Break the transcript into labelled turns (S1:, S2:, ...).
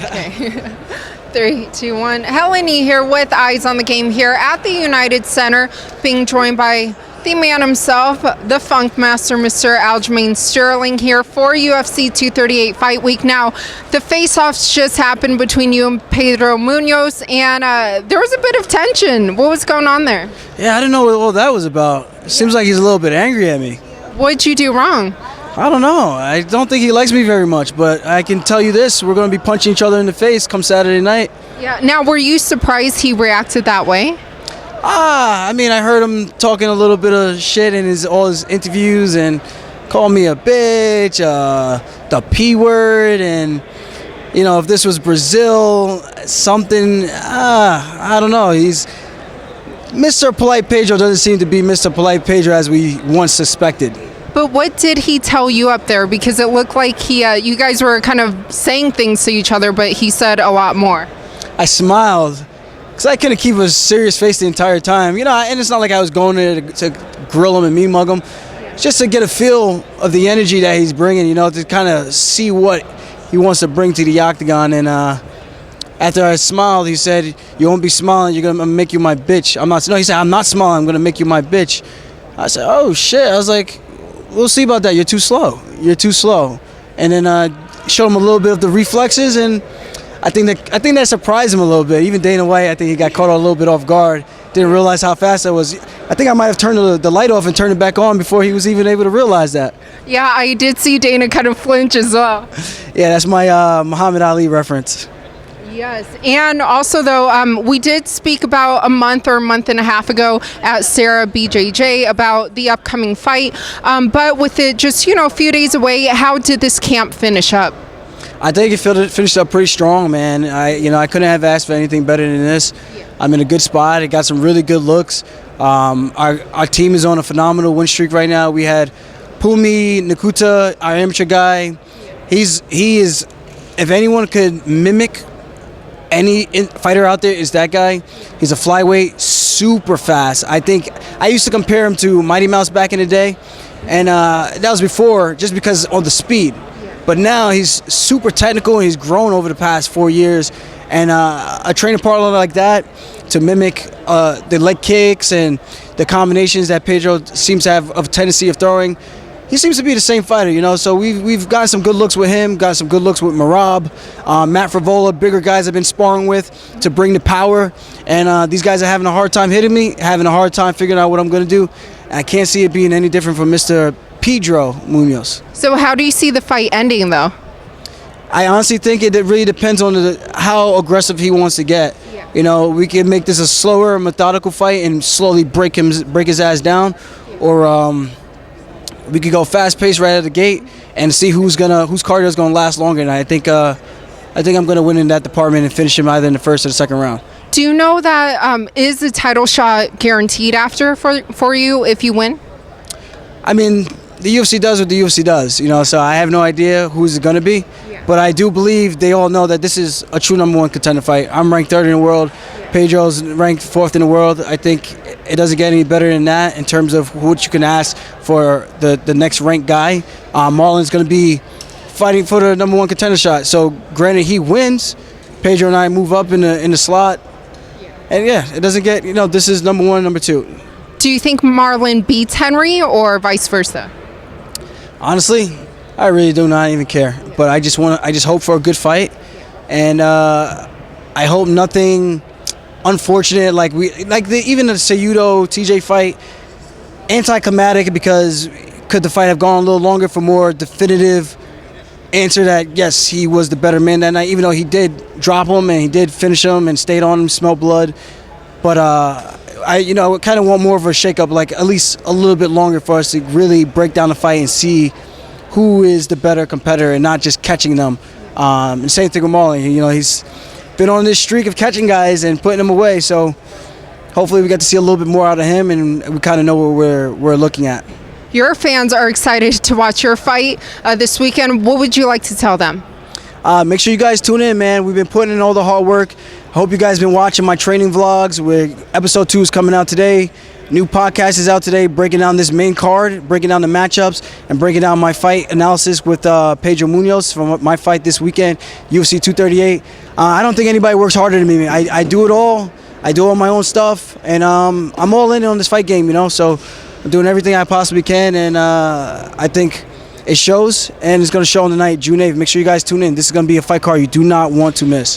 S1: Okay. 3, 2, 1. Helen Yee here with Eyes on the Game here at the United Center, being joined by the man himself, the Funk Master, Mr. Aljamain Sterling, here for UFC 238 Fight Week. Now, the face-offs just happened between you and Pedro Munhoz, and there was a bit of tension. What was going on there?
S2: Yeah, I didn't know what all that was about. It seems like he's a little bit angry at me.
S1: What'd you do wrong?
S2: I don't know. I don't think he likes me very much, but I can tell you this. We're going to be punching each other in the face come Saturday night.
S1: Yeah. Now, were you surprised he reacted that way?
S2: I mean, I heard him talking a little bit of shit in all his interviews and call me a bitch, the P word, and, you know, if this was Brazil, something, I don't know. He's Mr. Polite Pedro doesn't seem to be Mr. Polite Pedro as we once suspected.
S1: But what did he tell you up there? Because it looked like you guys were kind of saying things to each other, but he said a lot more.
S2: I smiled because I couldn't keep a serious face the entire time. You know, and it's not like I was going there to grill him and mean mug him. Just to get a feel of the energy that he's bringing, you know, to kind of see what he wants to bring to the octagon. And after I smiled, he said, "You won't be smiling, you're going to make you my bitch." No, he said, "I'm not smiling, I'm going to make you my bitch." I said, "Oh, shit." I was like, "We'll see about that. You're too slow. You're too slow." And then showed him a little bit of the reflexes, and I think that surprised him a little bit. Even Dana White, I think he got caught a little bit off guard. Didn't realize how fast I was. I think I might have turned the light off and turned it back on before he was even able to realize that.
S1: Yeah, I did see Dana kind of flinch as well.
S2: Yeah, that's my Muhammad Ali reference.
S1: Yes, and also though, we did speak about a month and a half ago at Sarah BJJ about the upcoming fight, but with it just, a few days away, how did this camp finish up?
S2: I think it finished up pretty strong, man. I couldn't have asked for anything better than this. Yeah. I'm in a good spot. I got some really good looks. Our team is on a phenomenal win streak right now. We had Pumi Nakuta, our amateur guy. He is, if anyone could mimic any fighter out there, is that guy. He's a flyweight, super fast. I think I used to compare him to Mighty Mouse back in the day, and that was before, just because of the speed. But now he's super technical, and he's grown over the past 4 years. And a training partner like that to mimic the leg kicks and the combinations that Pedro seems to have a tendency of throwing, he seems to be the same fighter, So we've gotten some good looks with him, got some good looks with Marab, Matt Frivola, bigger guys I've been sparring with to bring the power. And these guys are having a hard time hitting me, having a hard time figuring out what I'm going to do. And I can't see it being any different from Mr. Pedro Munhoz.
S1: So how do you see the fight ending, though?
S2: I honestly think it really depends on how aggressive he wants to get. Yeah. We can make this a slower, methodical fight and slowly break his ass down, or we could go fast-paced right out of the gate and see whose cardio is gonna last longer. And I think I'm gonna win in that department and finish him either in the first or the second round.
S1: Do you know that is the title shot guaranteed after for you if you win?
S2: I mean, the UFC does what the UFC does, so I have no idea who's it going to be. Yeah. But I do believe they all know that this is a true number one contender fight. I'm ranked 3rd in the world. Yeah. Pedro's ranked 4th in the world. I think it doesn't get any better than that in terms of what you can ask for the next ranked guy. Marlon's going to be fighting for the number one contender shot. So granted, he wins, Pedro and I move up in the slot. Yeah. And yeah, it doesn't get, this is number one, number two.
S1: Do you think Marlon beats Henry or vice versa?
S2: Honestly, I really do not even care. But I just hope for a good fight, and I hope nothing unfortunate even the Cejudo TJ fight, anticlimactic, because could the fight have gone a little longer for more definitive answer that yes, he was the better man that night, even though he did drop him and he did finish him and stayed on him, smell blood. But I kind of want more of a shakeup, like at least a little bit longer for us to really break down the fight and see who is the better competitor and not just catching them. And same thing with Marlon. He's been on this streak of catching guys and putting them away. So hopefully we get to see a little bit more out of him, and we kind of know what we're looking at.
S1: Your fans are excited to watch your fight this weekend. What would you like to tell them?
S2: Make sure you guys tune in, man. We've been putting in all the hard work. I hope you guys have been watching my training vlogs. Episode 2 is coming out today. New podcast is out today, breaking down this main card, breaking down the matchups, and breaking down my fight analysis with Pedro Munhoz from my fight this weekend, UFC 238. I don't think anybody works harder than me. I do it all. I do all my own stuff, and I'm all in on this fight game, So I'm doing everything I possibly can, and I think it shows, and it's going to show on the night, June 8th. Make sure you guys tune in. This is going to be a fight card you do not want to miss.